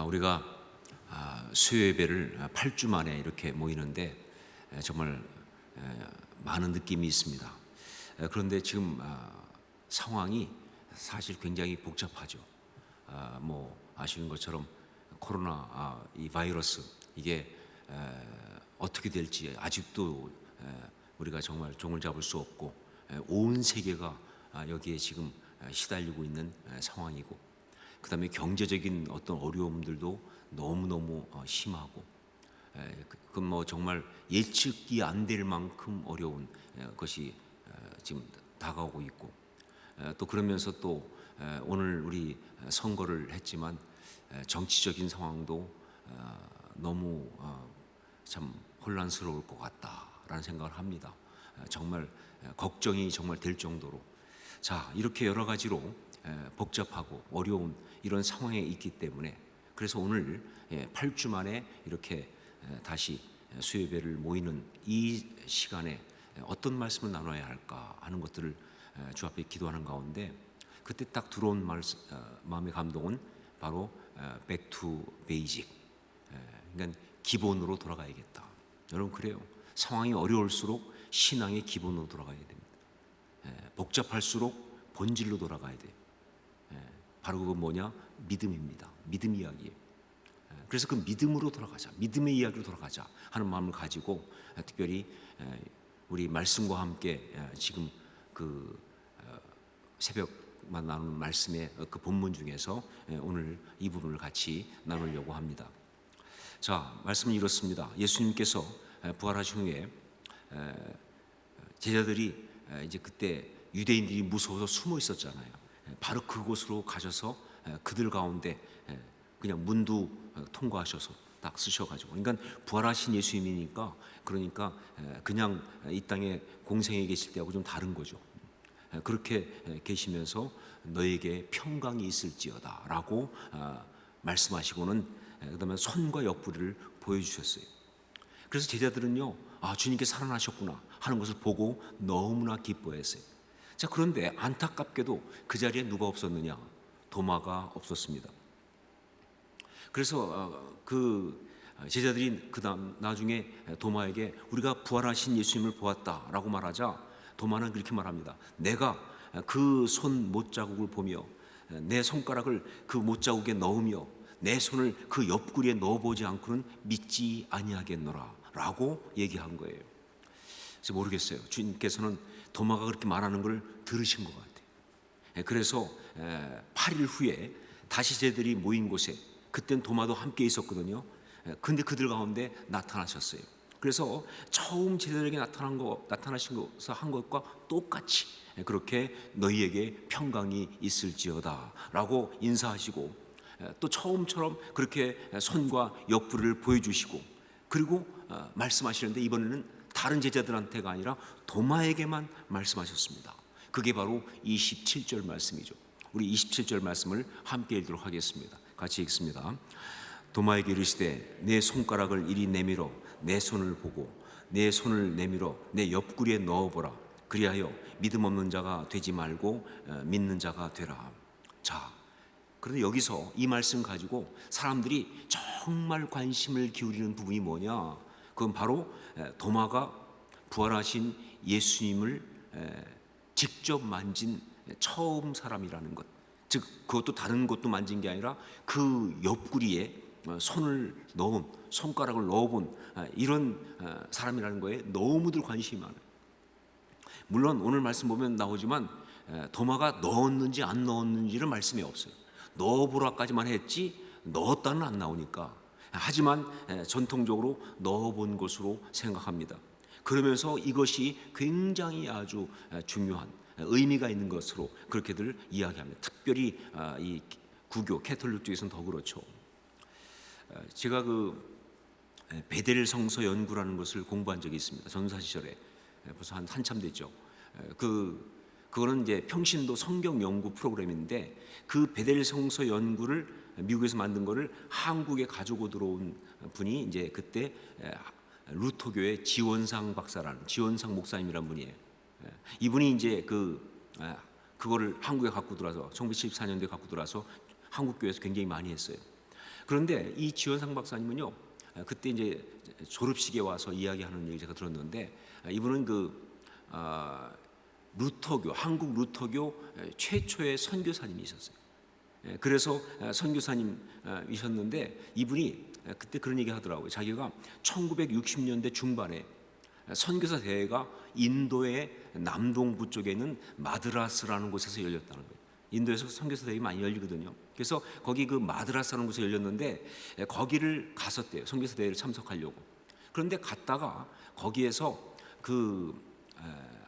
우리가 수요예배를 8주 만에 이렇게 모이는데 정말 많은 느낌이 있습니다. 그런데 지금 상황이 사실 굉장히 복잡하죠. 뭐 아시는 것처럼 코로나 이 바이러스 이게 어떻게 될지 아직도 우리가 정말 종을 잡을 수 없고 온 세계가 여기에 지금 시달리고 있는 상황이고, 그다음에 경제적인 어떤 어려움들도 너무너무 심하고, 그 뭐 정말 예측이 안 될 만큼 어려운 것이 지금 다가오고 있고, 또 그러면서 또 오늘 우리 선거를 했지만 정치적인 상황도 너무 참 혼란스러울 것 같다라는 생각을 합니다. 정말 걱정이 정말 될 정도로, 자, 이렇게 여러 가지로 복잡하고 어려운 이런 상황에 있기 때문에, 그래서 오늘 8주 만에 이렇게 다시 수요예배를 모이는 이 시간에 어떤 말씀을 나눠야 할까 하는 것들을 주 앞에 기도하는 가운데, 그때 딱 들어온 마음의 감동은 바로 back to basic, 그러니까 기본으로 돌아가야겠다. 여러분, 그래요. 상황이 어려울수록 신앙의 기본으로 돌아가야 됩니다. 복잡할수록 본질로 돌아가야 돼요. 바로 그건 뭐냐? 믿음입니다. 믿음 이야기예요. 그래서 그 믿음으로 돌아가자, 믿음의 이야기로 돌아가자 하는 마음을 가지고, 특별히 우리 말씀과 함께 지금 그 새벽만 나누는 말씀의 그 본문 중에서 오늘 이 부분을 같이 나누려고 합니다. 자, 말씀은 이렇습니다. 예수님께서 부활하신 후에 제자들이 이제 그때 유대인들이 무서워서 숨어 있었잖아요. 바로 그곳으로 가셔서 그들 가운데 그냥 문도 통과하셔서 딱 쓰셔가지고, 그러니까 부활하신 예수님이니까, 그러니까 그냥 이 땅에 공생에 계실 때하고 좀 다른 거죠. 그렇게 계시면서 너에게 평강이 있을지어다라고 말씀하시고는 그다음에 손과 옆구리를 보여주셨어요. 그래서 제자들은요, 주님께 살아나셨구나 하는 것을 보고 너무나 기뻐했어요. 자, 그런데 안타깝게도 그 자리에 누가 없었느냐? 도마가 없었습니다. 그래서 그 제자들이 그다음 나중에 도마에게 우리가 부활하신 예수님을 보았다라고 말하자, 도마는 그렇게 말합니다. 내가 그 손 못자국을 보며 내 손가락을 그 못자국에 넣으며 내 손을 그 옆구리에 넣어보지 않고는 믿지 아니하겠노라 라고 얘기한 거예요. 그래서 모르겠어요. 주님께서는 도마가 그렇게 말하는 걸 들으신 것 같아요. 그래서 8일 후에 다시 제자들이 모인 곳에, 그땐 도마도 함께 있었거든요. 근데 그들 가운데 나타나셨어요. 그래서 처음 제자들에게 나타나신 것을 한 것과 똑같이 그렇게 너희에게 평강이 있을지어다 라고 인사하시고, 또 처음처럼 그렇게 손과 옆구리를 보여주시고, 그리고 말씀하시는데 이번에는 다른 제자들한테가 아니라 도마에게만 말씀하셨습니다. 그게 바로 27절 말씀이죠. 우리 27절 말씀을 함께 읽도록 하겠습니다. 같이 읽습니다. 도마에게 이르시되 내 손가락을 이리 내밀어 내 손을 보고 내 손을 내밀어 내 옆구리에 넣어보라. 그리하여 믿음 없는 자가 되지 말고 믿는 자가 되라. 자, 그런데 여기서 이 말씀 가지고 사람들이 정말 관심을 기울이는 부분이 뭐냐? 그건 바로 도마가 부활하신 예수님을 직접 만진 처음 사람이라는 것. 즉 그것도 다른 곳도 만진 게 아니라 그 옆구리에 손을 넣은, 손가락을 넣어본 이런 사람이라는 거에 너무들 관심이 많아요. 물론 오늘 말씀 보면 나오지만 도마가 넣었는지 안 넣었는지는 말씀이 없어요. 넣어보라까지만 했지 넣었다는 안 나오니까. 하지만 전통적으로 넣어본 것으로 생각합니다. 그러면서 이것이 굉장히 아주 중요한 의미가 있는 것으로 그렇게들 이야기합니다. 특별히 이 구교 캐톨릭 쪽에서는 더 그렇죠. 제가 그 베델 성서 연구라는 것을 공부한 적이 있습니다. 전사 시절에 벌써 한참 됐죠. 그거는 이제 평신도 성경 연구 프로그램인데, 그 베델 성서 연구를 미국에서 만든 거를 한국에 가지고 들어온 분이 이제 그때 루터교의 지원상 박사라는, 지원상 목사님이라는 분이에요. 이분이 이제 그거를 한국에 갖고 들어와서 1974년도에 갖고 들어와서 한국 교회에서 굉장히 많이 했어요. 그런데 이 지원상 박사님은요, 그때 이제 졸업식에 와서 이야기하는 얘기 제가 들었는데, 이분은 루터교, 한국 루터교 최초의 선교사님이셨어요. 그래서 선교사님이셨는데 이분이 그때 그런 얘기 하더라고요. 자기가 1960년대 중반에 선교사 대회가 인도의 남동부 쪽에 있는 마드라스라는 곳에서 열렸다는 거예요. 인도에서 선교사 대회 많이 열리거든요. 그래서 거기 그 마드라스라는 곳에 열렸는데 거기를 갔었대요. 선교사 대회를 참석하려고. 그런데 갔다가 거기에서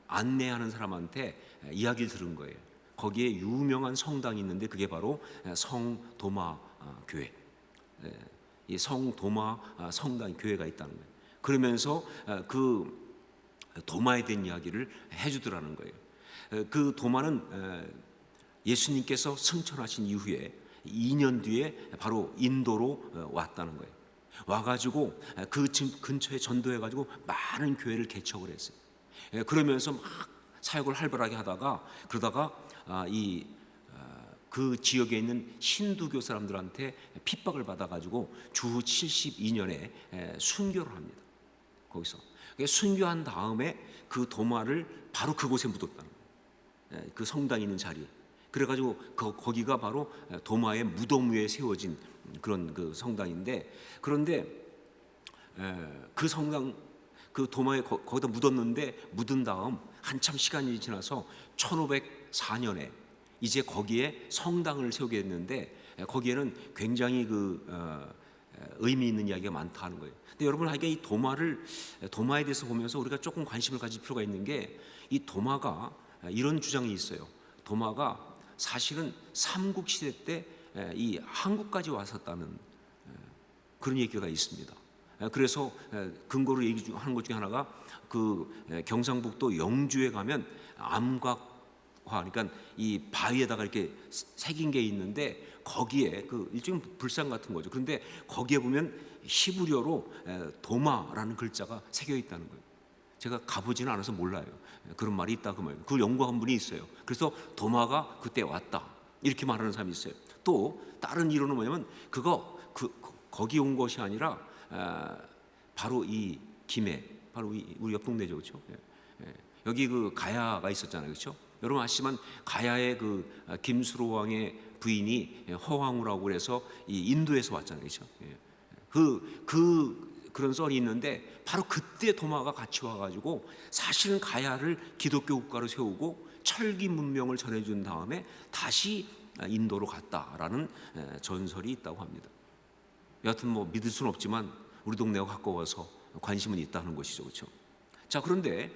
안내하는 사람한테 이야기를 들은 거예요. 거기에 유명한 성당이 있는데 그게 바로 성도마 교회, 이 성도마 성당 교회가 있다는 거예요. 그러면서 그 도마에 대한 이야기를 해주더라는 거예요. 그 도마는 예수님께서 승천하신 이후에 2년 뒤에 바로 인도로 왔다는 거예요. 와가지고 그 근처에 전도해가지고 많은 교회를 개척을 했어요. 그러면서 막 사역을 활발하게 하다가 그러다가 그 지역에 있는 힌두교 사람들한테 핍박을 받아가지고 주 72년에 순교를 합니다. 거기서 순교한 다음에 그 도마를 바로 그곳에 묻었다는 거예요. 그 성당이 있는 자리에. 그래가지고 거기가 바로 도마의 무덤 위에 세워진 그런 그 성당인데, 그런데 그 성당 그 도마에 거기다 묻었는데 묻은 다음 한참 시간이 지나서 1504년에 이제 거기에 성당을 세우게 됐는데 거기에는 굉장히 의미 있는 이야기가 많다는 거예요. 근데 여러분, 하여간 이 도마에 대해서 보면서 우리가 조금 관심을 가질 필요가 있는 게, 이 도마가 이런 주장이 있어요. 도마가 사실은 삼국시대 때 이 한국까지 왔었다는 그런 얘기가 있습니다. 그래서 근거로 얘기하는 것 중에 하나가 경상북도 영주에 가면 암각화, 그러니까 이 바위에다가 이렇게 새긴 게 있는데 거기에 일종의 불상 같은 거죠. 그런데 거기에 보면 히브리어로 도마라는 글자가 새겨 있다는 거예요. 제가 가보지는 않아서 몰라요. 그런 말이 있다 그 말이에요. 그걸 연구한 분이 있어요. 그래서 도마가 그때 왔다 이렇게 말하는 사람이 있어요. 또 다른 이론은 뭐냐면 거기 온 것이 아니라 바로 이 김해, 바로 우리 옆 동네죠, 그렇죠? 여기 가야가 있었잖아요, 그렇죠? 여러분 아시지만 가야의 김수로 왕의 부인이 허황우라고 그래서 이 인도에서 왔잖아요, 그렇죠? 그런 썰이 있는데 바로 그때 도마가 같이 와가지고 사실은 가야를 기독교 국가로 세우고 철기 문명을 전해준 다음에 다시 인도로 갔다라는 전설이 있다고 합니다. 여하튼 믿을 수는 없지만 우리 동네와 가까워서 관심은 있다는 것이죠, 그렇죠? 자, 그런데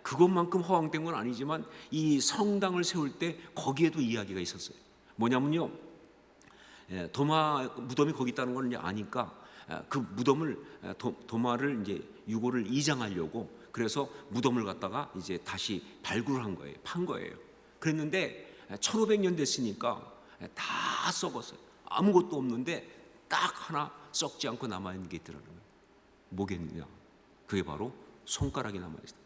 그것만큼 허황된 건 아니지만 이 성당을 세울 때 거기에도 이야기가 있었어요. 뭐냐면요, 도마 무덤이 거기 있다는 걸 이제 아니까 그 무덤을 도마를 이제 유골을 이장하려고 그래서 무덤을 갖다가 이제 다시 발굴을 한 거예요, 판 거예요. 그랬는데 1500년 됐으니까 다 썩었어요. 아무것도 없는데 딱 하나 썩지 않고 남아있는 게 있더라는 거예요. 뭐겠느냐? 그게 바로 손가락이 남아있어요.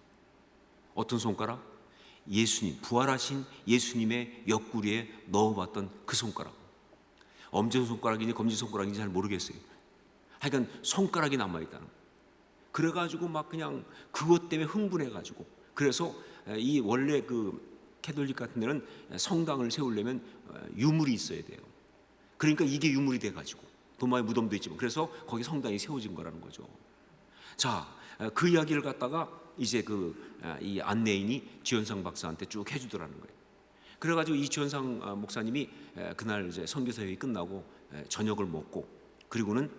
어떤 손가락? 예수님, 부활하신 예수님의 옆구리에 넣어봤던 그 손가락. 엄지손가락인지 검지손가락인지 잘 모르겠어요. 하여간 손가락이 남아있다는 거예요. 그래가지고 막 그냥 그것 때문에 흥분해가지고, 그래서 이 원래 캐톨릭 같은 데는 성당을 세우려면 유물이 있어야 돼요. 그러니까 이게 유물이 돼가지고 도마의 무덤도 있지만 그래서 거기 성당이 세워진 거라는 거죠. 자, 그 이야기를 갖다가 이제 이 안내인이 지원상 박사한테 쭉 해주더라는 거예요. 그래가지고 이 지원상 목사님이 그날 이제 선교사회의 끝나고 저녁을 먹고 그리고는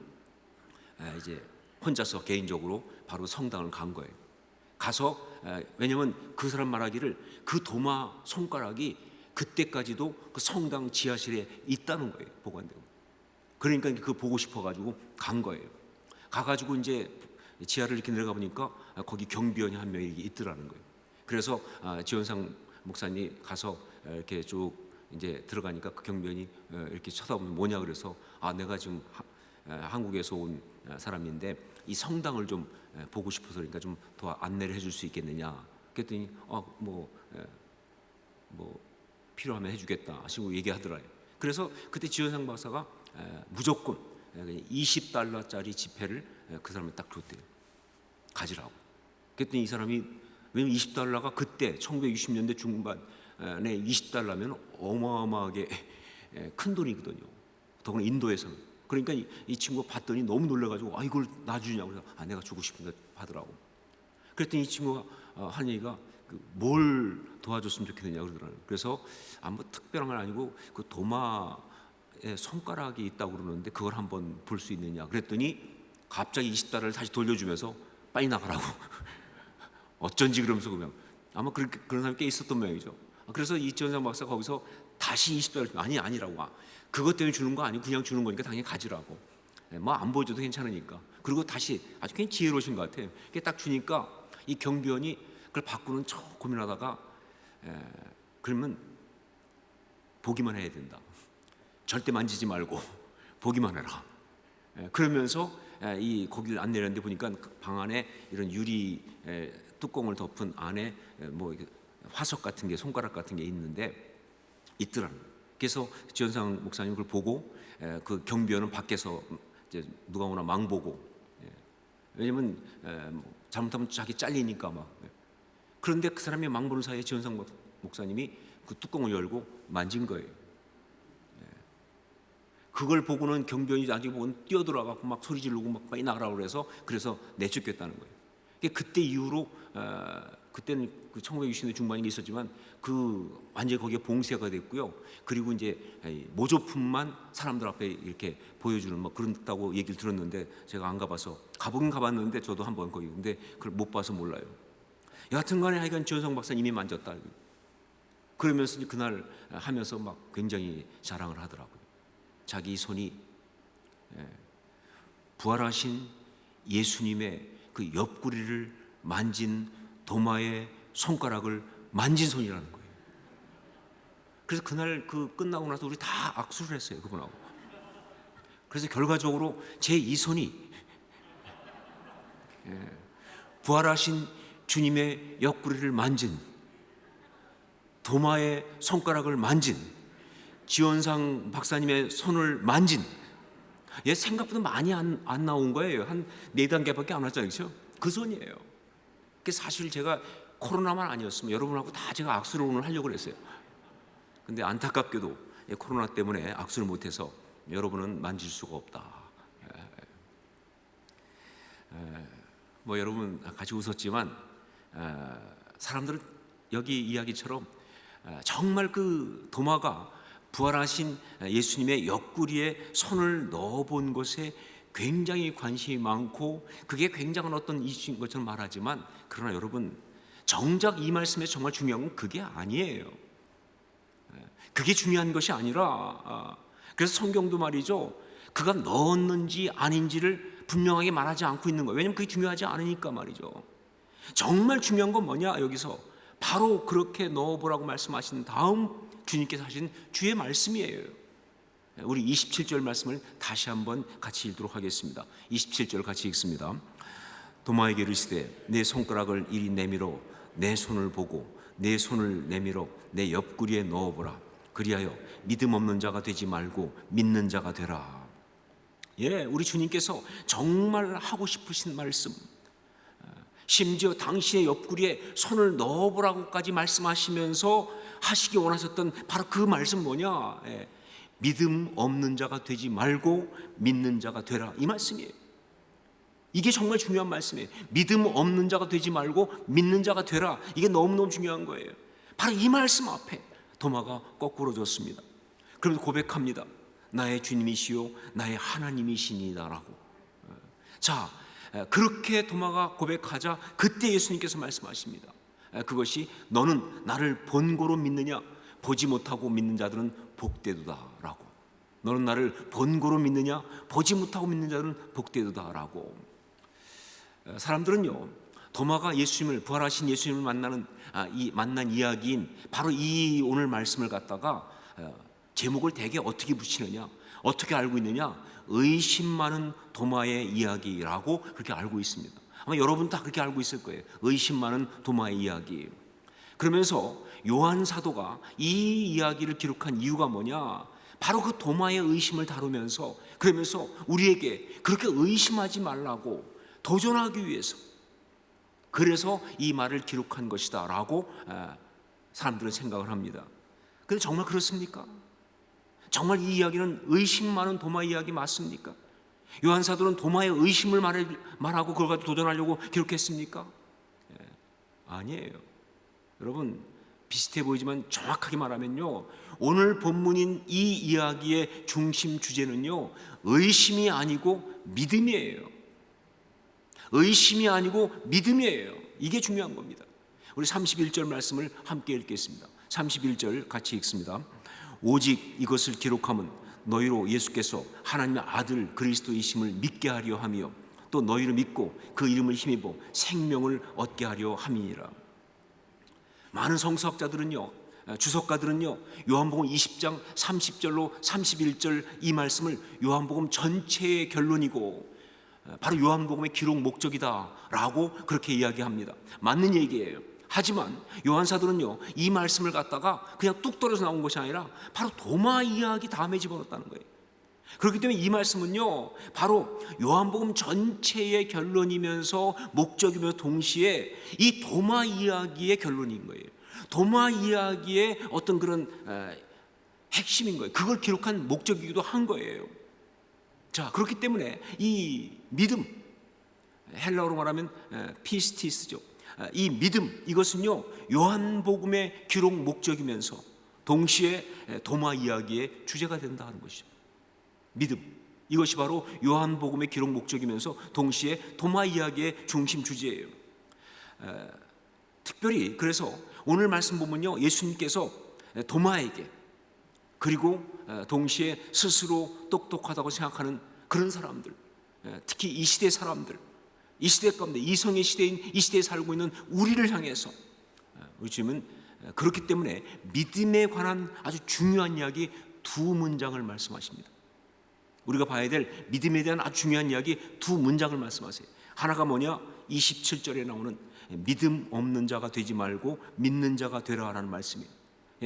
이제 혼자서 개인적으로 바로 성당을 간 거예요. 가서 왜냐면 그 사람 말하기를 그 도마 손가락이 그때까지도 그 성당 지하실에 있다는 거예요, 보관되고. 그러니까 그거 보고 싶어가지고 간 거예요. 가가지고 이제 지하를 이렇게 내려가 보니까 거기 경비원이 한 명이 있더라는 거예요. 그래서 지원상 목사님이 가서 이렇게 쭉 이제 들어가니까 그 경비원이 이렇게 쳐다보면 뭐냐 그래서 내가 지금 한국에서 온 사람인데 이 성당을 좀 보고 싶어서 그러니까 좀 더 안내를 해줄 수 있겠느냐. 그랬더니 뭐 필요하면 해주겠다 하시고 얘기하더라고요. 그래서 그때 지원상 박사가 무조건 20달러짜리 지폐를 그 사람이 딱 줬대요. 가지라고. 그랬더니 이 사람이, 왜냐면 20달러가 그때 1960년대 중반에 20달러면 어마어마하게 큰 돈이거든요. 더구나 인도에서는. 그러니까 이 친구가 봤더니 너무 놀라가지고, 이걸 놔주냐고. 그래서 내가 주고 싶은데 받으라고. 그랬더니 이 친구가 한 얘기가, 뭘 도와줬으면 좋겠느냐 그러더라고요. 그래서 아무 특별한 건 아니고 그 도마에 손가락이 있다고 그러는데 그걸 한번 볼 수 있느냐. 그랬더니 갑자기 20달러를 다시 돌려주면서 빨리 나가라고. 어쩐지 그러면서 그냥 아마 그런 사람이 꽤 있었던 모양이죠. 그래서 이지원상 박사가 거기서 다시 20달러 아니라고. 그것 때문에 주는 거 아니고 그냥 주는 거니까 당연히 가지라고. 뭐 안 보여줘도 괜찮으니까. 그리고 다시 아주 굉장히 지혜로우신 것 같아요. 이게 딱 주니까 이 경비원이 그걸 바꾸는 척 고민하다가, 그러면 보기만 해야 된다. 절대 만지지 말고 보기만 해라. 그러면서 이 거기를 안 내렸는데 보니까 방 안에 이런 유리 뚜껑을 덮은 안에 뭐 화석 같은 게, 손가락 같은 게 있는데 있더라고요. 그래서 지원상 목사님 그걸 보고 그 경비원은 밖에서 이제 누가 오나 망보고, 왜냐면 잘못하면 자기 잘리니까 막. 그런데 그 사람이 망보는 사이에 지원상 목사님이 그 뚜껑을 열고 만진 거예요. 그걸 보고는 경비원이 나중에 보고는 뛰어들어가고 막 소리 지르고 막 빨리 나가라고 그래서 내쫓겼다는 거예요. 그때 이후로 그때는 그 1960년대 중반이 있었지만 그 완전히 거기에 봉쇄가 됐고요. 그리고 이제 모조품만 사람들 앞에 이렇게 보여주는 뭐 그런다고 얘기를 들었는데, 제가 안 가봐서, 가보긴 가봤는데 저도 한번 거기, 근데 그걸 못 봐서 몰라요. 여하튼간에 하여간 지원성 박사님이 만졌다. 그러면서 그날 하면서 막 굉장히 자랑을 하더라고요. 자기 손이 부활하신 예수님의 그 옆구리를 만진 도마의 손가락을 만진 손이라는 거예요. 그래서 그날 그 끝나고 나서 우리 다 악수를 했어요, 그분하고. 그래서 결과적으로 제 이 손이 부활하신 주님의 옆구리를 만진, 도마의 손가락을 만진, 지원상 박사님의 손을 만진, 생각보다 많이 안 나온 거예요. 한 4단계밖에 안 왔잖아요. 그렇죠? 그 손이에요. 사실 제가 코로나만 아니었으면 여러분하고 다 제가 악수를 오늘 하려고 그랬어요. 근데 안타깝게도 코로나 때문에 악수를 못해서 여러분은 만질 수가 없다. 뭐 여러분 같이 웃었지만, 사람들은 여기 이야기처럼 정말 그 도마가 부활하신 예수님의 옆구리에 손을 넣어본 것에 굉장히 관심이 많고, 그게 굉장한 어떤 이슈인 것처럼 말하지만, 그러나 여러분, 정작 이 말씀에 정말 중요한 건 그게 아니에요. 그게 중요한 것이 아니라, 그래서 성경도 말이죠, 그가 넣었는지 아닌지를 분명하게 말하지 않고 있는 거예요. 왜냐하면 그게 중요하지 않으니까 말이죠. 정말 중요한 건 뭐냐, 여기서 바로 그렇게 넣어보라고 말씀하신 다음 주님께서 하신 주의 말씀이에요. 우리 27절 말씀을 다시 한번 같이 읽도록 하겠습니다. 27절 같이 읽습니다. 도마에게 이르시되 내 손가락을 이리 내밀어 내 손을 보고 내 손을 내밀어 내 옆구리에 넣어보라. 그리하여 믿음 없는 자가 되지 말고 믿는 자가 되라. 우리 주님께서 정말 하고 싶으신 말씀, 심지어 당신의 옆구리에 손을 넣어보라고까지 말씀하시면서 하시기 원하셨던 바로 그 말씀 뭐냐? 믿음 없는 자가 되지 말고 믿는 자가 되라, 이 말씀이에요. 이게 정말 중요한 말씀이에요. 믿음 없는 자가 되지 말고 믿는 자가 되라. 이게 너무너무 중요한 거예요. 바로 이 말씀 앞에 도마가 거꾸로 졌습니다. 그러면서 고백합니다. 나의 주님이시요 나의 하나님이시니다라고. 자, 그렇게 도마가 고백하자 그때 예수님께서 말씀하십니다. 그것이 너는 나를 본고로 믿느냐? 보지 못하고 믿는 자들은 복되도다라고. 너는 나를 본고로 믿느냐? 보지 못하고 믿는 자들은 복되도다라고. 사람들은요, 도마가 예수님을, 부활하신 예수님을 만난 이야기인 바로 이 오늘 말씀을 갖다가 제목을 대개 어떻게 붙이느냐, 어떻게 알고 있느냐? 의심 많은 도마의 이야기라고 그렇게 알고 있습니다. 아마 여러분 다 그렇게 알고 있을 거예요. 의심 많은 도마의 이야기. 그러면서 요한 사도가 이 이야기를 기록한 이유가 뭐냐? 바로 그 도마의 의심을 다루면서, 그러면서 우리에게 그렇게 의심하지 말라고 도전하기 위해서, 그래서 이 말을 기록한 것이다 라고 사람들은 생각을 합니다. 그런데 정말 그렇습니까? 정말 이 이야기는 의심 많은 도마 이야기 맞습니까? 요한사도는 도마의 의심을 말하고 그걸 가지고 도전하려고 기록했습니까? 아니에요. 여러분, 비슷해 보이지만 정확하게 말하면요, 오늘 본문인 이 이야기의 중심 주제는요, 의심이 아니고 믿음이에요. 의심이 아니고 믿음이에요. 이게 중요한 겁니다. 우리 31절 말씀을 함께 읽겠습니다. 31절 같이 읽습니다. 오직 이것을 기록함은 너희로 예수께서 하나님의 아들 그리스도이심을 믿게 하려 하며 또 너희를 믿고 그 이름을 힘입어 생명을 얻게 하려 함이니라. 많은 성서학자들은요, 주석가들은요, 요한복음 20장 30절로 31절 이 말씀을 요한복음 전체의 결론이고 바로 요한복음의 기록 목적이다 라고 그렇게 이야기합니다. 맞는 얘기예요. 하지만 요한사도는요, 이 말씀을 갖다가 그냥 뚝 떨어져 나온 것이 아니라 바로 도마 이야기 다음에 집어넣었다는 거예요. 그렇기 때문에 이 말씀은요, 바로 요한복음 전체의 결론이면서 목적이면서 동시에 이 도마 이야기의 결론인 거예요. 도마 이야기의 어떤 그런 핵심인 거예요. 그걸 기록한 목적이기도 한 거예요. 자, 그렇기 때문에 이 믿음, 헬라어로 말하면 피스티스죠. 이 믿음, 이것은요, 요한복음의 기록 목적이면서 동시에 도마 이야기의 주제가 된다는 것이죠. 믿음, 이것이 바로 요한복음의 기록 목적이면서 동시에 도마 이야기의 중심 주제예요. 특별히 그래서 오늘 말씀 보면요, 예수님께서 도마에게, 그리고 동시에 스스로 똑똑하다고 생각하는 그런 사람들, 특히 이 시대 사람들, 이 시대 가운데 이성의 시대인 이 시대에 살고 있는 우리를 향해서, 우리 주님은 그렇기 때문에 믿음에 관한 아주 중요한 이야기 두 문장을 말씀하십니다. 우리가 봐야 될 믿음에 대한 아주 중요한 이야기 두 문장을 말씀하세요. 하나가 뭐냐? 27절에 나오는 믿음 없는 자가 되지 말고 믿는 자가 되라라는 말씀이에요.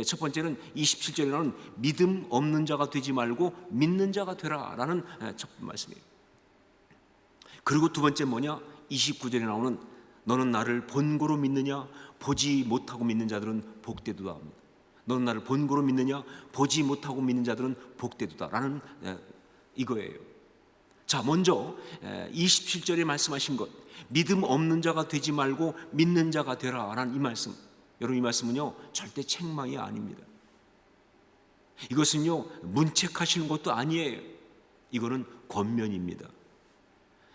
첫 번째는 27절에 나오는 믿음 없는 자가 되지 말고 믿는 자가 되라라는 첫 말씀이에요. 그리고 두 번째 뭐냐? 29절에 나오는 너는 나를 본고로 믿느냐? 보지 못하고 믿는 자들은 복되도다 합니다. 너는 나를 본고로 믿느냐? 보지 못하고 믿는 자들은 복되도다라는 이거예요. 자, 먼저 27절에 말씀하신 것, 믿음 없는 자가 되지 말고 믿는 자가 되라라는 이 말씀, 여러분, 이 말씀은요, 절대 책망이 아닙니다. 이것은요, 문책하시는 것도 아니에요. 이거는 권면입니다.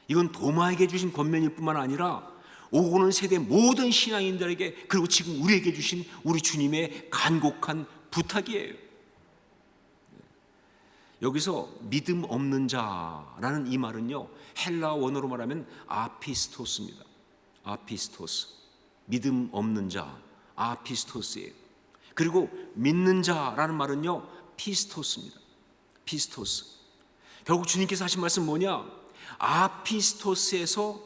이건 도마에게 주신 권면일 뿐만 아니라 오고 오는 세대 모든 신앙인들에게, 그리고 지금 우리에게 주신 우리 주님의 간곡한 부탁이에요. 여기서 믿음 없는 자라는 이 말은요, 헬라 원어로 말하면 아피스토스입니다. 아피스토스, 믿음 없는 자, 아피스토스예요. 그리고 믿는 자라는 말은요, 피스토스입니다. 피스토스. 결국 주님께서 하신 말씀 뭐냐? 아피스토스에서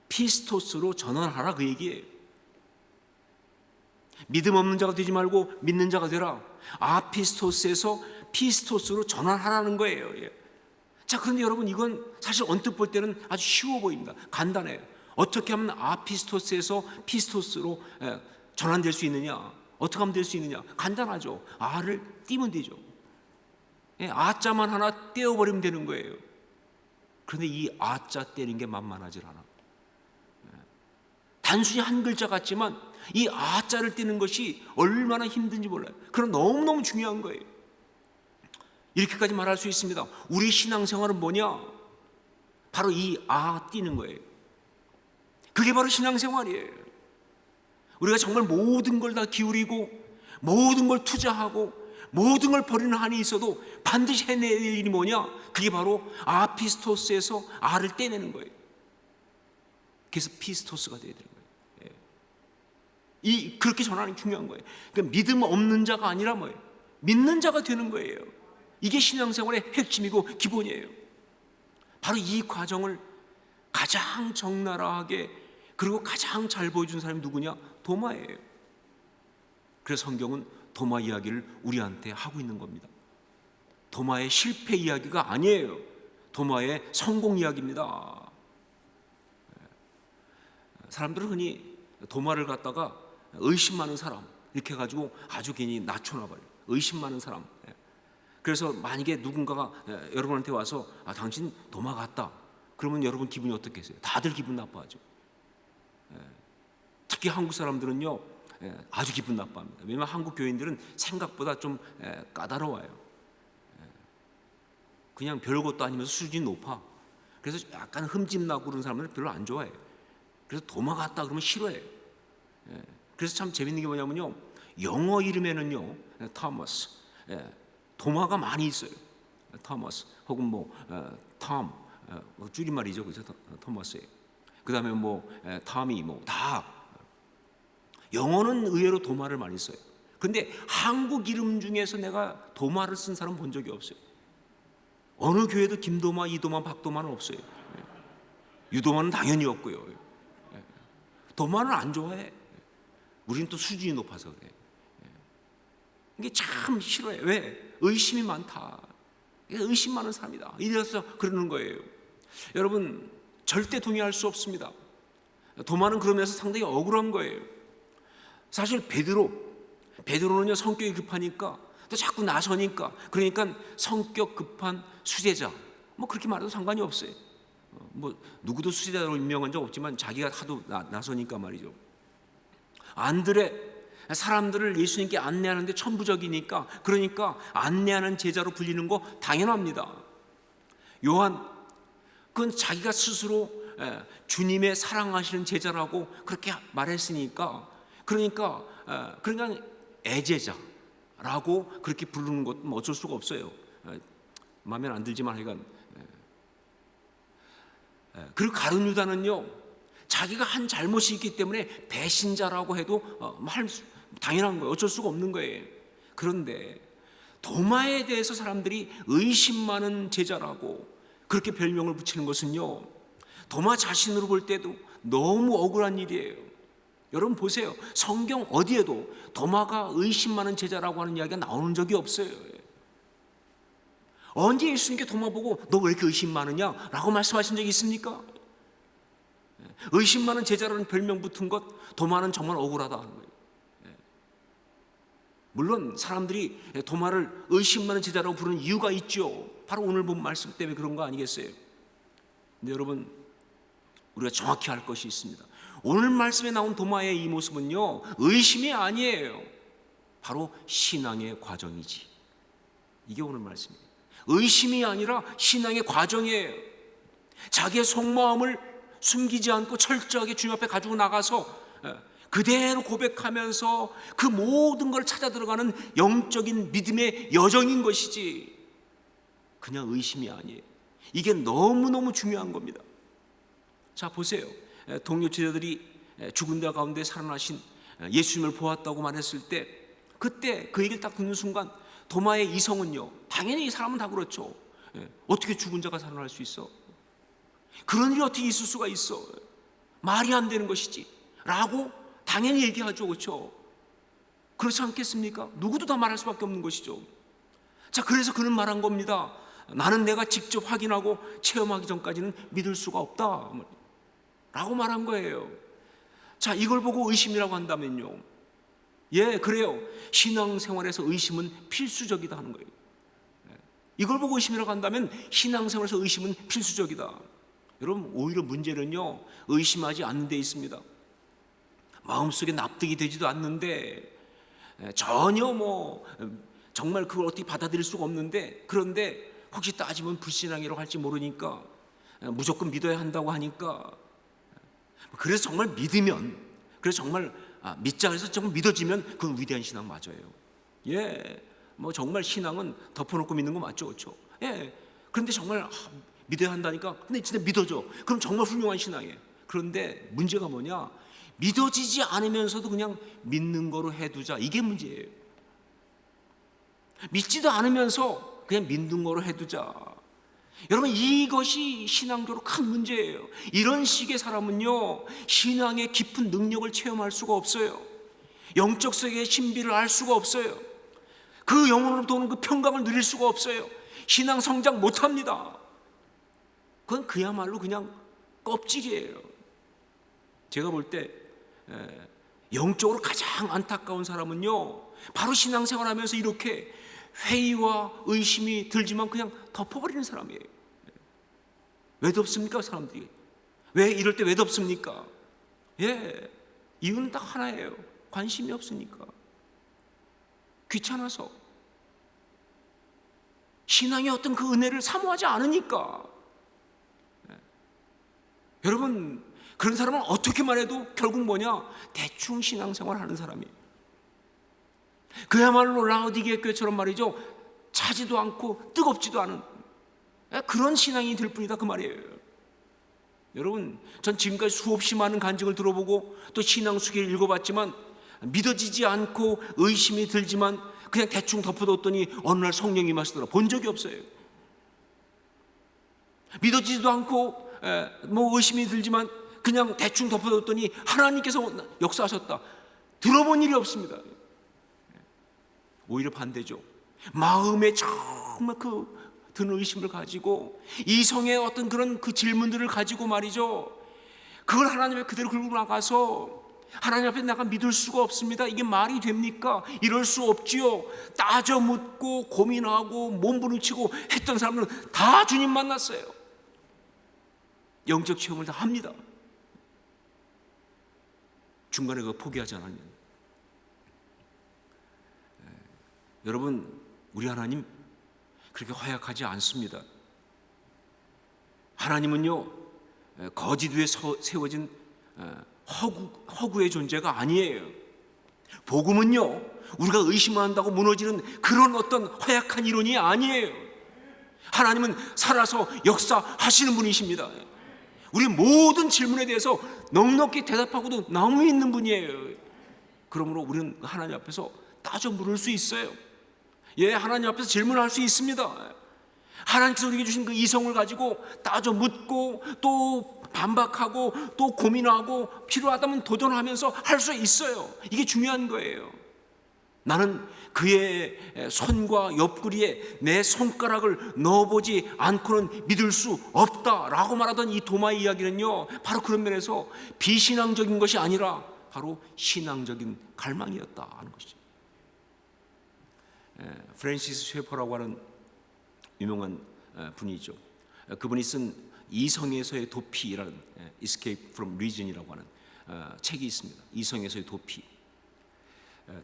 피스토스로 전환하라, 그 얘기예요. 믿음 없는 자가 되지 말고 믿는 자가 되라. 아피스토스에서 피스토스로 전환하라는 거예요. 자, 그런데 여러분, 이건 사실 언뜻 볼 때는 아주 쉬워 보입니다. 간단해요. 어떻게 하면 아피스토스에서 피스토스로 전환될 수 있느냐? 어떻게 하면 될 수 있느냐? 간단하죠. 아를 띄면 되죠. 아자만 하나 떼어버리면 되는 거예요. 그런데 이 아자 떼는 게 만만하지 않아. 단순히 한 글자 같지만 이 아자를 떼는 것이 얼마나 힘든지 몰라요. 그럼 너무너무 중요한 거예요. 이렇게까지 말할 수 있습니다. 우리 신앙생활은 뭐냐? 바로 이 아 띄는 거예요. 그게 바로 신앙생활이에요. 우리가 정말 모든 걸 다 기울이고 모든 걸 투자하고 모든 걸 버리는 한이 있어도 반드시 해낼 일이 뭐냐? 그게 바로 아피스토스에서 아를 떼내는 거예요. 그래서 피스토스가 돼야 되는 거예요. 그렇게 전하는 게 중요한 거예요. 그러니까 믿음 없는 자가 아니라 뭐예요? 믿는 자가 되는 거예요. 이게 신앙생활의 핵심이고 기본이에요. 바로 이 과정을 가장 적나라하게 그리고 가장 잘 보여준 사람이 누구냐? 도마예요. 그래서 성경은 도마 이야기를 우리한테 하고 있는 겁니다. 도마의 실패 이야기가 아니에요. 도마의 성공 이야기입니다. 사람들은 흔히 도마를 갖다가 의심 많은 사람 이렇게 해가지고 아주 괜히 낮춰놔버려요. 의심 많은 사람. 그래서 만약에 누군가가 여러분한테 와서 당신 도마 같다, 그러면 여러분 기분이 어떻겠어요? 다들 기분 나빠하죠. 특히 한국 사람들은요 아주 기분 나빠합니다. 왜냐하면 한국 교인들은 생각보다 좀 까다로워요. 그냥 별것도 아니면서 수준이 높아. 그래서 약간 흠집나고 그런 사람들은 별로 안 좋아해요. 그래서 도마 같다 그러면 싫어해요. 그래서 참 재밌는 게 뭐냐면요, 영어 이름에는요 토머스, 도마가 많이 있어요. 토머스 혹은 톰, 줄임말이죠. 그래서 토머스예요. 그 다음에 톰이 다. 영어는 의외로 도마를 많이 써요. 근데 한국 이름 중에서 내가 도마를 쓴 사람 본 적이 없어요. 어느 교회도 김도마, 이도마, 박도마는 없어요. 유도마는 당연히 없고요. 도마는 안 좋아해. 우리는 또 수준이 높아서 그래. 이게 참 싫어요. 왜? 의심이 많다. 의심 많은 사람이다. 이래서 그러는 거예요. 여러분, 절대 동의할 수 없습니다. 도마는 그러면서 상당히 억울한 거예요. 사실 베드로는요 성격이 급하니까 또 자꾸 나서니까, 그러니까 성격 급한 수제자, 그렇게 말해도 상관이 없어요. 누구도 수제자로 임명한 적 없지만 자기가 하도 나서니까 말이죠. 안드레, 사람들을 예수님께 안내하는데 천부적이니까, 그러니까 안내하는 제자로 불리는 거 당연합니다. 요한, 그건 자기가 스스로 주님의 사랑하시는 제자라고 그렇게 말했으니까, 그러니까 애제자라고 그렇게 부르는 것도 어쩔 수가 없어요. 마음에 안 들지만 하여간. 그리고 가룟 유다는요 자기가 한 잘못이 있기 때문에 배신자라고 해도 당연한 거예요. 어쩔 수가 없는 거예요. 그런데 도마에 대해서 사람들이 의심 많은 제자라고 그렇게 별명을 붙이는 것은요, 도마 자신으로 볼 때도 너무 억울한 일이에요. 여러분 보세요. 성경 어디에도 도마가 의심 많은 제자라고 하는 이야기가 나오는 적이 없어요. 언제 예수님께 도마 보고 너 왜 이렇게 의심 많으냐 라고 말씀하신 적이 있습니까? 의심 많은 제자라는 별명 붙은 것, 도마는 정말 억울하다 하는 거예요. 물론 사람들이 도마를 의심 많은 제자라고 부르는 이유가 있죠. 바로 오늘 본 말씀 때문에 그런 거 아니겠어요? 근데 여러분, 우리가 정확히 알 것이 있습니다. 오늘 말씀에 나온 도마의 이 모습은요 의심이 아니에요. 바로 신앙의 과정이지. 이게 오늘 말씀이에요. 의심이 아니라 신앙의 과정이에요. 자기의 속마음을 숨기지 않고 철저하게 주님 앞에 가지고 나가서 그대로 고백하면서 그 모든 걸 찾아 들어가는 영적인 믿음의 여정인 것이지, 그냥 의심이 아니에요. 이게 너무너무 중요한 겁니다. 자 보세요. 동료 제자들이 죽은 자 가운데 살아나신 예수님을 보았다고 말했을 때, 그때 그 얘기를 딱 듣는 순간 도마의 이성은요, 당연히 이 사람은 다 그렇죠. 어떻게 죽은 자가 살아날 수 있어? 그런 일이 어떻게 있을 수가 있어? 말이 안 되는 것이지 라고 당연히 얘기하죠. 그렇죠? 그렇지 않겠습니까? 누구도 다 말할 수밖에 없는 것이죠. 자, 그래서 그는 말한 겁니다. 나는 내가 직접 확인하고 체험하기 전까지는 믿을 수가 없다 라고 말한 거예요. 자, 이걸 보고 의심이라고 한다면요, 그래요. 신앙생활에서 의심은 필수적이다 하는 거예요. 이걸 보고 의심이라고 한다면 신앙생활에서 의심은 필수적이다. 여러분, 오히려 문제는요 의심하지 않는 데 있습니다. 마음속에 납득이 되지도 않는데, 전혀 정말 그걸 어떻게 받아들일 수가 없는데, 그런데 혹시 따지면 불신앙이라고 할지 모르니까 무조건 믿어야 한다고 하니까, 그래서 정말 믿으면, 그래서 정말 믿자 해서 정말 믿어지면 그건 위대한 신앙 맞아요. 정말 신앙은 덮어놓고 믿는 거 맞죠, 그렇죠? 그런데 정말 믿어야 한다니까, 근데 진짜 믿어져. 그럼 정말 훌륭한 신앙이에요. 그런데 문제가 뭐냐? 믿어지지 않으면서도 그냥 믿는 거로 해두자. 이게 문제예요. 믿지도 않으면서 그냥 믿는 거로 해두자. 여러분, 이것이 신앙적으로 큰 문제예요. 이런 식의 사람은요 신앙의 깊은 능력을 체험할 수가 없어요. 영적 세계의 신비를 알 수가 없어요. 그 영혼으로부터 오는 그 평강을 누릴 수가 없어요. 신앙 성장 못합니다. 그건 그야말로 그냥 껍질이에요. 제가 볼 때 영적으로 가장 안타까운 사람은요, 바로 신앙생활하면서 이렇게 회의와 의심이 들지만 그냥 덮어버리는 사람이에요. 왜 덮습니까, 사람들이? 왜 이럴 때 왜 덮습니까? 이유는 딱 하나예요. 관심이 없으니까. 귀찮아서. 신앙의 어떤 그 은혜를 사모하지 않으니까. 여러분, 그런 사람은 어떻게만 해도 결국 뭐냐? 대충 신앙생활 하는 사람이에요. 그야말로 라오디게 교회처럼 말이죠, 차지도 않고 뜨겁지도 않은 그런 신앙이 될 뿐이다, 그 말이에요. 여러분, 전 지금까지 수없이 많은 간증을 들어보고 또 신앙 수기를 읽어봤지만 믿어지지 않고 의심이 들지만 그냥 대충 덮어뒀더니 어느 날 성령이 임하시더라 본 적이 없어요. 믿어지지도 않고 뭐 의심이 들지만 그냥 대충 덮어뒀더니 하나님께서 역사하셨다, 들어본 일이 없습니다. 오히려 반대죠. 마음에 정말 그 드는 의심을 가지고 이성의 어떤 그런 그 질문들을 가지고 말이죠, 그걸 하나님 앞에 그대로 걸고 나가서 하나님 앞에 내가 믿을 수가 없습니다. 이게 말이 됩니까? 이럴 수 없지요. 따져 묻고 고민하고 몸부림치고 했던 사람들은 다 주님 만났어요. 영적 체험을 다 합니다. 중간에 그거 포기하지 않으면. 여러분, 우리 하나님 그렇게 허약하지 않습니다. 하나님은요, 거짓 위에 세워진 허구의 존재가 아니에요. 복음은요, 우리가 의심한다고 무너지는 그런 어떤 허약한 이론이 아니에요. 하나님은 살아서 역사하시는 분이십니다. 우리 모든 질문에 대해서 넉넉히 대답하고도 나무 있는 분이에요. 그러므로 우리는 하나님 앞에서 따져 물을 수 있어요. 하나님 앞에서 질문할 수 있습니다. 하나님께서 우리에게 주신 그 이성을 가지고 따져 묻고 또 반박하고 또 고민하고 필요하다면 도전하면서 할 수 있어요. 이게 중요한 거예요. 나는 그의 손과 옆구리에 내 손가락을 넣어보지 않고는 믿을 수 없다라고 말하던 이 도마의 이야기는요, 바로 그런 면에서 비신앙적인 것이 아니라 바로 신앙적인 갈망이었다 하는 것이죠. 프랜시스 쉐퍼라고 하는 유명한 분이죠. 그분이 쓴 이성에서의 도피라는 Escape from Reason이라고 하는 책이 있습니다. 이성에서의 도피.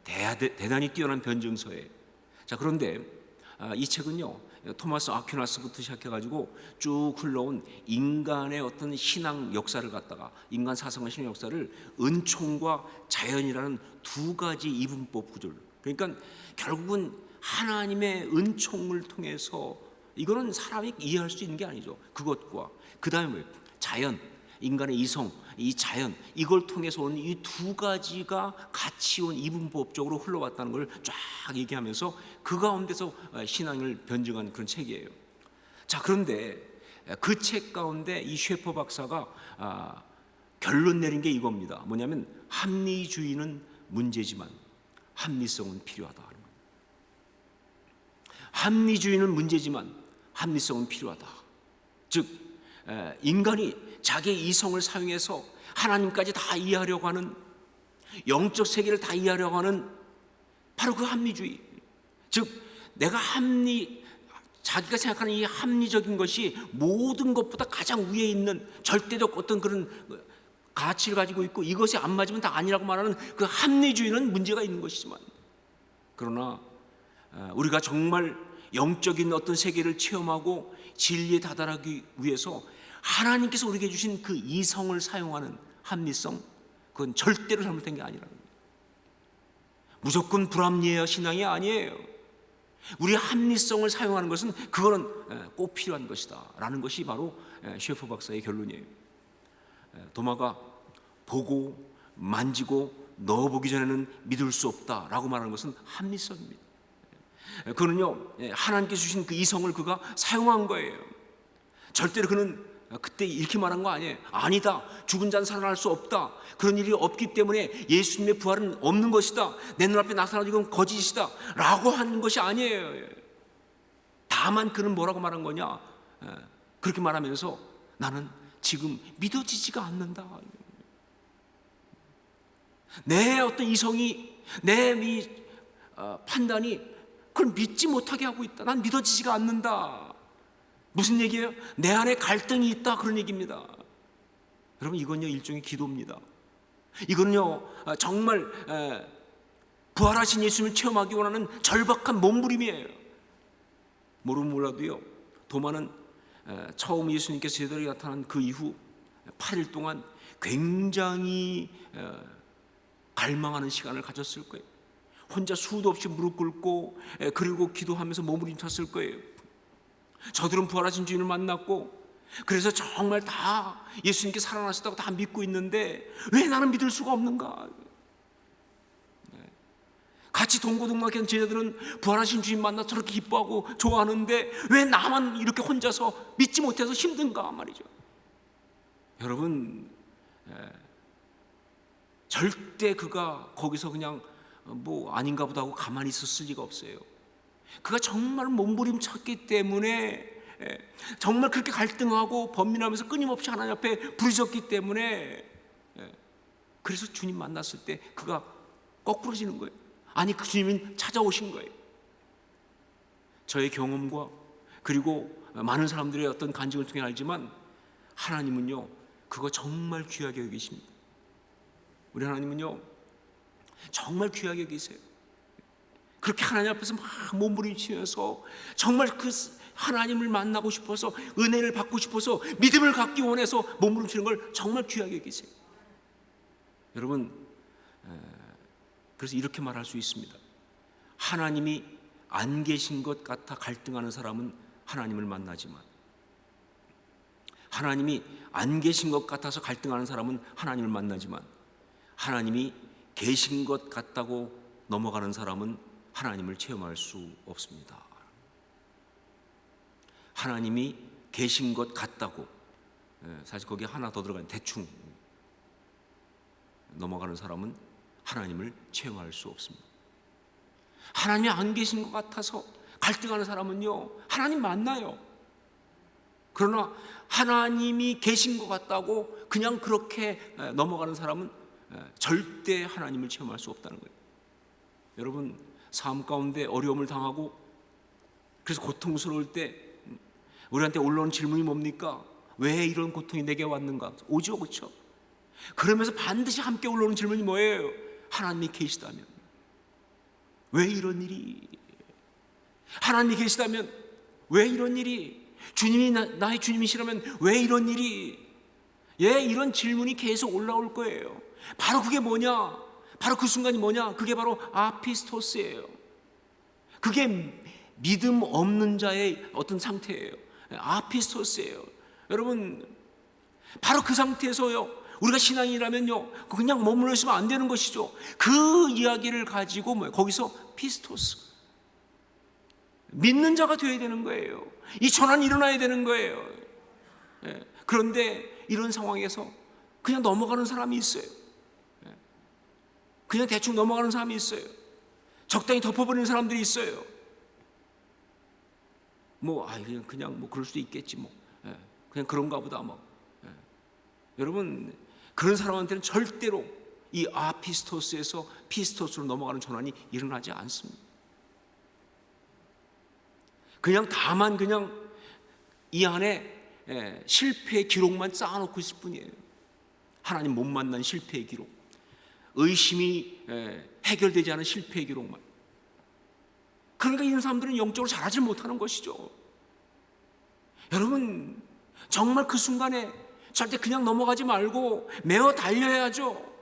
대단히 뛰어난 변증서예요. 자, 그런데 이 책은요, 토마스 아퀴나스부터 시작해가지고 쭉 흘러온 인간의 어떤 신앙 역사를 갖다가, 인간 사상과 신앙 역사를 은총과 자연이라는 두 가지 이분법 구조를, 그러니까 결국은 하나님의 은총을 통해서, 이거는 사람이 이해할 수 있는 게 아니죠. 그것과 그 다음에 자연, 인간의 이성, 이 자연, 이걸 통해서 온 이 두 가지가 같이 온 이분법적으로 흘러왔다는 걸 쫙 얘기하면서 그 가운데서 신앙을 변증한 그런 책이에요. 자, 그런데 그 책 가운데 이 쉐퍼 박사가 결론 내린 게 이겁니다. 뭐냐면 합리주의는 문제지만 합리성은 필요하다. 합리주의는 문제지만 합리성은 필요하다. 즉, 인간이 자기의 이성을 사용해서 하나님까지 다 이해하려고 하는, 영적 세계를 다 이해하려고 하는 바로 그 합리주의. 즉, 내가 자기가 생각하는 이 합리적인 것이 모든 것보다 가장 위에 있는 절대적 어떤 그런 가치를 가지고 있고, 이것이 안 맞으면 다 아니라고 말하는 그 합리주의는 문제가 있는 것이지만, 그러나 우리가 정말 영적인 어떤 세계를 체험하고 진리에 다다르기 위해서 하나님께서 우리에게 주신 그 이성을 사용하는 합리성, 그건 절대로 잘못된 게 아니라는 거예요. 무조건 불합리해야 신앙이 아니에요. 우리 합리성을 사용하는 것은 그거는 꼭 필요한 것이다 라는 것이 바로 쉐퍼 박사의 결론이에요. 도마가 보고 만지고 넣어보기 전에는 믿을 수 없다라고 말하는 것은 합리성입니다. 그는요, 하나님께 주신 그 이성을 그가 사용한 거예요. 절대로 그는 그때 이렇게 말한 거 아니에요. 아니다, 죽은 자는 살아날 수 없다, 그런 일이 없기 때문에 예수님의 부활은 없는 것이다, 내 눈앞에 나타나도 이건 거짓이다 라고 하는 것이 아니에요. 다 다만 그는 뭐라고 말한 거냐? 그렇게 말하면서 나는 지금 믿어지지가 않는다. 내 어떤 이성이, 내 판단이 그걸 믿지 못하게 하고 있다. 난 믿어지지가 않는다. 무슨 얘기예요? 내 안에 갈등이 있다, 그런 얘기입니다. 여러분, 이건요 일종의 기도입니다. 이건요 정말 부활하신 예수님을 체험하기 원하는 절박한 몸부림이에요. 모르면 몰라도요, 도마는 처음 예수님께서 제자들에게 나타난 그 이후 8일 동안 굉장히 갈망하는 시간을 가졌을 거예요. 혼자 수도 없이 무릎 꿇고 그리고 기도하면서 몸부림쳤을 거예요. 저들은 부활하신 주님을 만났고, 그래서 정말 다 예수님께 살아나셨다고 다 믿고 있는데 왜 나는 믿을 수가 없는가? 같이 동고동락한 제자들은 부활하신 주님 만나 저렇게 기뻐하고 좋아하는데 왜 나만 이렇게 혼자서 믿지 못해서 힘든가 말이죠. 여러분, 절대 그가 거기서 그냥 뭐 아닌가 보다 하고 가만히 있었을 리가 없어요. 그가 정말 몸부림쳤기 때문에, 정말 그렇게 갈등하고 번민하면서 끊임없이 하나님 앞에 부르짖었기 때문에, 그래서 주님 만났을 때 그가 거꾸러지는 거예요. 아니, 그 주님은 찾아오신 거예요. 저의 경험과 그리고 많은 사람들의 어떤 간증을 통해 알지만 하나님은요 그거 정말 귀하게 여기십니다. 우리 하나님은요 정말 귀하게 여기세요. 그렇게 하나님 앞에서 막 몸부림치면서 정말 그 하나님을 만나고 싶어서, 은혜를 받고 싶어서, 믿음을 갖기 원해서 몸부림치는 걸 정말 귀하게 여기세요. 여러분, 그래서 이렇게 말할 수 있습니다. 하나님이 안 계신 것 같아 갈등하는 사람은 하나님을 만나지만, 하나님이 안 계신 것 같아서 갈등하는 사람은 하나님을 만나지만, 하나님이 계신 것 같다고 넘어가는 사람은 하나님을 체험할 수 없습니다. 하나님이 계신 것 같다고, 사실 거기에 하나 더 들어가는 대충 넘어가는 사람은 하나님을 체험할 수 없습니다. 하나님이 안 계신 것 같아서 갈등하는 사람은요 하나님 만나요. 그러나 하나님이 계신 것 같다고 그냥 그렇게 넘어가는 사람은 절대 하나님을 체험할 수 없다는 거예요. 여러분, 삶 가운데 어려움을 당하고 그래서 고통스러울 때 우리한테 올라오는 질문이 뭡니까? 왜 이런 고통이 내게 왔는가? 오죠, 그렇죠? 그러면서 반드시 함께 올라오는 질문이 뭐예요? 하나님이 계시다면 왜 이런 일이? 하나님이 계시다면 왜 이런 일이? 주님이 나의 주님이시라면 왜 이런 일이? 이런 질문이 계속 올라올 거예요. 바로 그게 뭐냐? 바로 그 순간이 뭐냐? 그게 바로 아피스토스예요. 그게 믿음 없는 자의 어떤 상태예요. 아피스토스예요. 여러분, 바로 그 상태에서요 우리가 신앙이라면요 그냥 머물러 있으면 안 되는 것이죠. 그 이야기를 가지고 거기서 피스토스, 믿는 자가 되어야 되는 거예요. 이 전환이 일어나야 되는 거예요. 그런데 이런 상황에서 그냥 넘어가는 사람이 있어요. 그냥 대충 넘어가는 사람이 있어요. 적당히 덮어버리는 사람들이 있어요. 그냥 뭐 그럴 수도 있겠지, 그냥 그런가 보다 여러분, 그런 사람한테는 절대로 이 아피스토스에서 피스토스로 넘어가는 전환이 일어나지 않습니다. 다만 이 안에 실패의 기록만 쌓아놓고 있을 뿐이에요. 하나님 못 만난 실패의 기록, 의심이 해결되지 않은 실패의 기록만. 그러니까 이런 사람들은 영적으로 자라지 못하는 것이죠. 여러분, 정말 그 순간에 절대 그냥 넘어가지 말고 매어 달려야죠.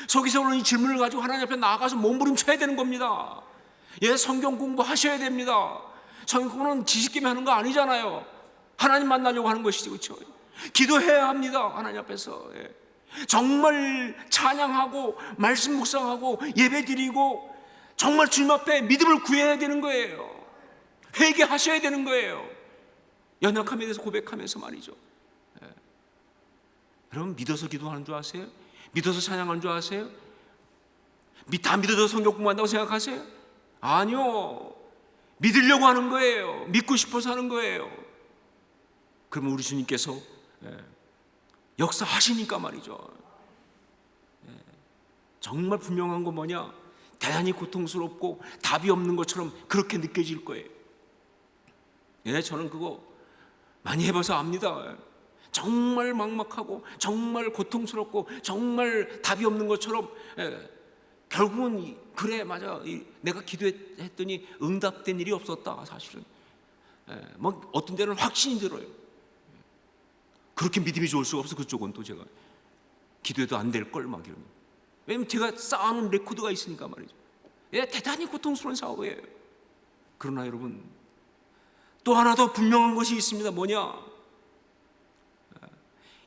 저기서 오는 이 질문을 가지고 하나님 앞에 나아가서 몸부림쳐야 되는 겁니다. 성경 공부하셔야 됩니다. 성경 공부는 지식끼리 하는 거 아니잖아요. 하나님 만나려고 하는 것이지, 그렇죠? 기도해야 합니다. 하나님 앞에서 정말 찬양하고 말씀 묵상하고 예배드리고 정말 주님 앞에 믿음을 구해야 되는 거예요. 회개하셔야 되는 거예요. 연약함에 대해서 고백하면서 말이죠. 여러분, 믿어서 기도하는 줄 아세요? 믿어서 찬양하는 줄 아세요? 다 믿어서 성경 공부한다고 생각하세요? 아니요. 믿으려고 하는 거예요. 믿고 싶어서 하는 거예요. 그러면 우리 주님께서 역사하시니까 말이죠. 정말 분명한 건 뭐냐? 대단히 고통스럽고 답이 없는 것처럼 그렇게 느껴질 거예요. 저는 그거 많이 해봐서 압니다. 정말 막막하고 정말 고통스럽고 정말 답이 없는 것처럼 결국은 그래 맞아 내가 기도했더니 응답된 일이 없었다. 사실은 뭐 어떤 데는 확신이 들어요. 그렇게 믿음이 좋을 수가 없어. 그쪽은 또 제가 기도해도 안 될 걸 막 이러면, 왜냐면 제가 쌓아놓은 레코드가 있으니까 말이죠. 대단히 고통스러운 사고예요. 그러나 여러분, 또 하나 더 분명한 것이 있습니다. 뭐냐?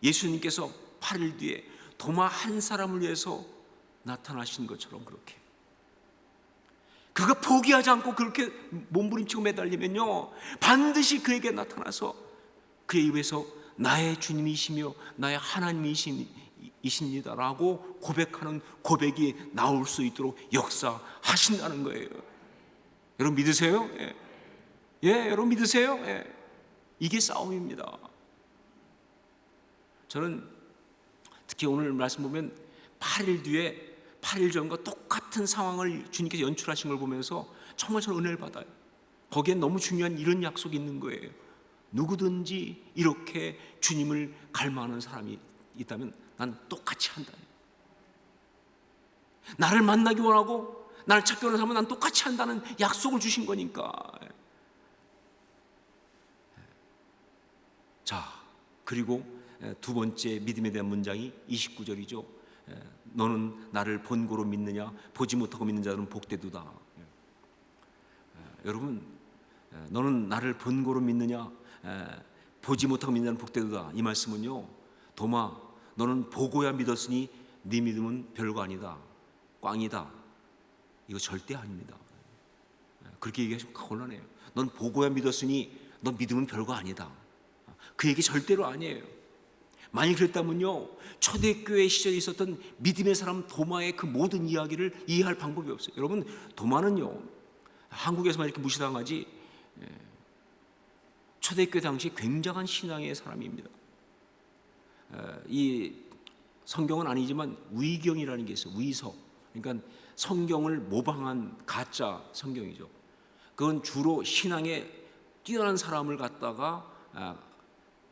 예수님께서 8일 뒤에 도마 한 사람을 위해서 나타나신 것처럼 그렇게 그가 포기하지 않고 그렇게 몸부림치고 매달리면요, 반드시 그에게 나타나서 그에 의해서 나의 주님이시며 나의 하나님이십니다라고 고백하는 고백이 나올 수 있도록 역사하신다는 거예요. 여러분 믿으세요? 여러분 믿으세요? 이게 싸움입니다. 저는 특히 오늘 말씀 보면 8일 뒤에 8일 전과 똑같은 상황을 주님께서 연출하신 걸 보면서 정말 저는 은혜를 받아요. 거기엔 너무 중요한 이런 약속이 있는 거예요. 누구든지 이렇게 주님을 갈망하는 사람이 있다면 난 똑같이 한다. 나를 만나기 원하고 나를 찾기 원하는 사람은 난 똑같이 한다는 약속을 주신 거니까. 자, 그리고 두 번째 믿음에 대한 문장이 29절이죠. 너는 나를 본고로 믿느냐? 보지 못하고 믿는 자들은 복되도다. 여러분, 너는 나를 본고로 믿느냐? 보지 못하고 믿는 자는 복되도다. 이 말씀은요, 도마, 너는 보고야 믿었으니 네 믿음은 별거 아니다, 꽝이다. 이거 절대 아닙니다. 그렇게 얘기하시면 곤란해요. 넌 보고야 믿었으니 너 믿음은 별거 아니다. 그 얘기 절대로 아니에요. 만약 그랬다면요, 초대교회 시절에 있었던 믿음의 사람 도마의 그 모든 이야기를 이해할 방법이 없어요. 여러분, 도마는요, 한국에서만 이렇게 무시당하지 초대교회 당시 굉장한 신앙의 사람입니다. 이 성경은 아니지만 위경이라는 게 있어요. 위서. 그러니까 성경을 모방한 가짜 성경이죠. 그건 주로 신앙에 뛰어난 사람을 갖다가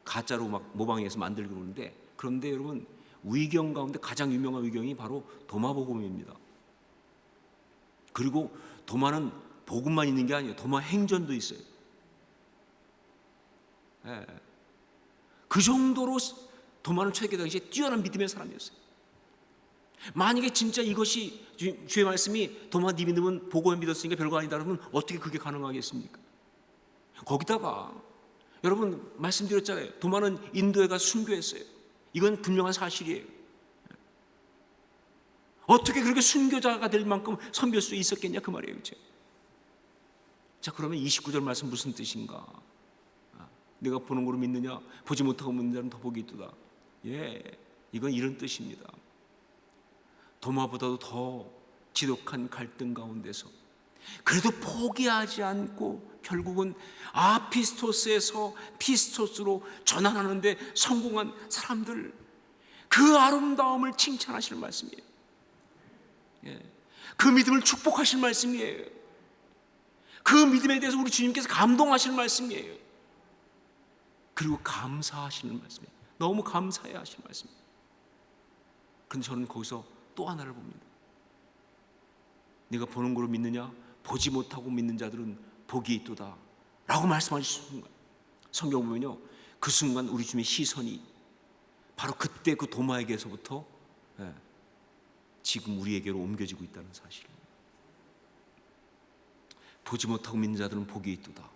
가짜로 막 모방해서 만들고 그러는데, 그런데 여러분, 위경 가운데 가장 유명한 위경이 바로 도마복음입니다. 그리고 도마는 복음만 있는 게 아니에요. 도마 행전도 있어요. 그 정도로 도마는 초대교회 당시에 뛰어난 믿음의 사람이었어요. 만약에 진짜 이것이 주의 말씀이 도마 네 믿음은 보고에 믿었으니까 별거 아니다 그러면 어떻게 그게 가능하겠습니까? 거기다가 여러분 말씀드렸잖아요. 도마는 인도에 가서 순교했어요. 이건 분명한 사실이에요. 어떻게 그렇게 순교자가 될 만큼 선교할 수 있었겠냐 그 말이에요. 그렇죠? 자, 그러면 29절 말씀 무슨 뜻인가? 내가 보는 거로 믿느냐? 보지 못하고 믿는 자는 더 복이 있도다. 이건 이런 뜻입니다. 도마보다도 더 지독한 갈등 가운데서 그래도 포기하지 않고 결국은 아피스토스에서 피스토스로 전환하는데 성공한 사람들, 그 아름다움을 칭찬하시는 말씀이에요. 그 믿음을 축복하실 말씀이에요. 그 믿음에 대해서 우리 주님께서 감동하시는 말씀이에요. 그리고 감사하시는 말씀이에요. 너무 감사해 하시는 말씀이에요. 그런데 저는 거기서 또 하나를 봅니다. 네가 보는 거로 믿느냐? 보지 못하고 믿는 자들은 복이 있도다 라고 말씀하신 순간, 성경 보면요, 그 순간 우리 주님의 시선이 바로 그때 그 도마에게서부터 지금 우리에게로 옮겨지고 있다는 사실입니다. 보지 못하고 믿는 자들은 복이 있도다,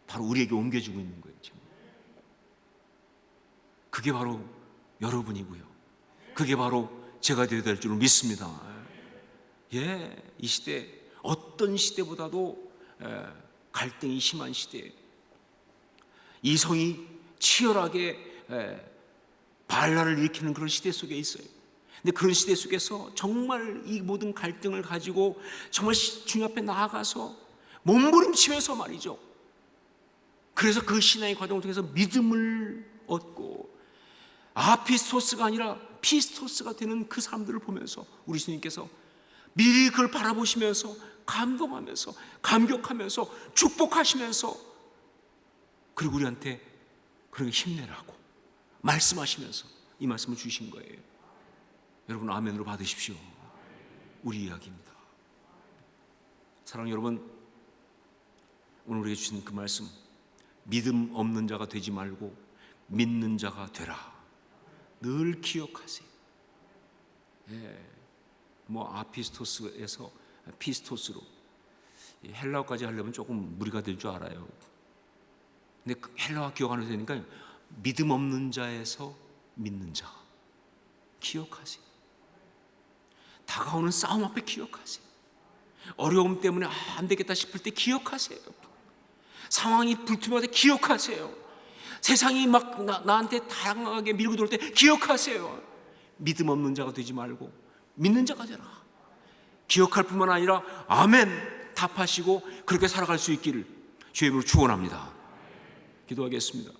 바로 우리에게 옮겨지고 있는 거예요. 지금 그게 바로 여러분이고요, 그게 바로 제가 되어야 될 줄 믿습니다. 이 시대 어떤 시대보다도 갈등이 심한 시대예요. 이성이 치열하게 반란을 일으키는 그런 시대 속에 있어요. 근데 그런 시대 속에서 정말 이 모든 갈등을 가지고 정말 주님 앞에 나아가서 몸부림치면서 말이죠. 그래서 그 신앙의 과정을 통해서 믿음을 얻고 아피스토스가 아니라 피스토스가 되는 그 사람들을 보면서 우리 주님께서 미리 그걸 바라보시면서 감동하면서 감격하면서 축복하시면서 그리고 우리한테 그렇게 힘내라고 말씀하시면서 이 말씀을 주신 거예요. 여러분 아멘으로 받으십시오. 우리 이야기입니다. 사랑하는 여러분, 오늘 우리에게 주신 그 말씀, 믿음 없는 자가 되지 말고 믿는 자가 되라. 늘 기억하세요. 아피스토스에서 피스토스로 헬라어까지 하려면 조금 무리가 될 줄 알아요. 근데 헬라어 기억 안 해도 되니까 믿음 없는 자에서 믿는 자 기억하세요. 다가오는 싸움 앞에 기억하세요. 어려움 때문에 안 되겠다 싶을 때 기억하세요. 상황이 불투명할 때 기억하세요. 세상이 막 나한테 다양하게 밀고 들어올 때 기억하세요. 믿음 없는 자가 되지 말고 믿는 자가 되라. 기억할 뿐만 아니라 아멘 답하시고 그렇게 살아갈 수 있기를 주의 이름으로 축원합니다. 기도하겠습니다.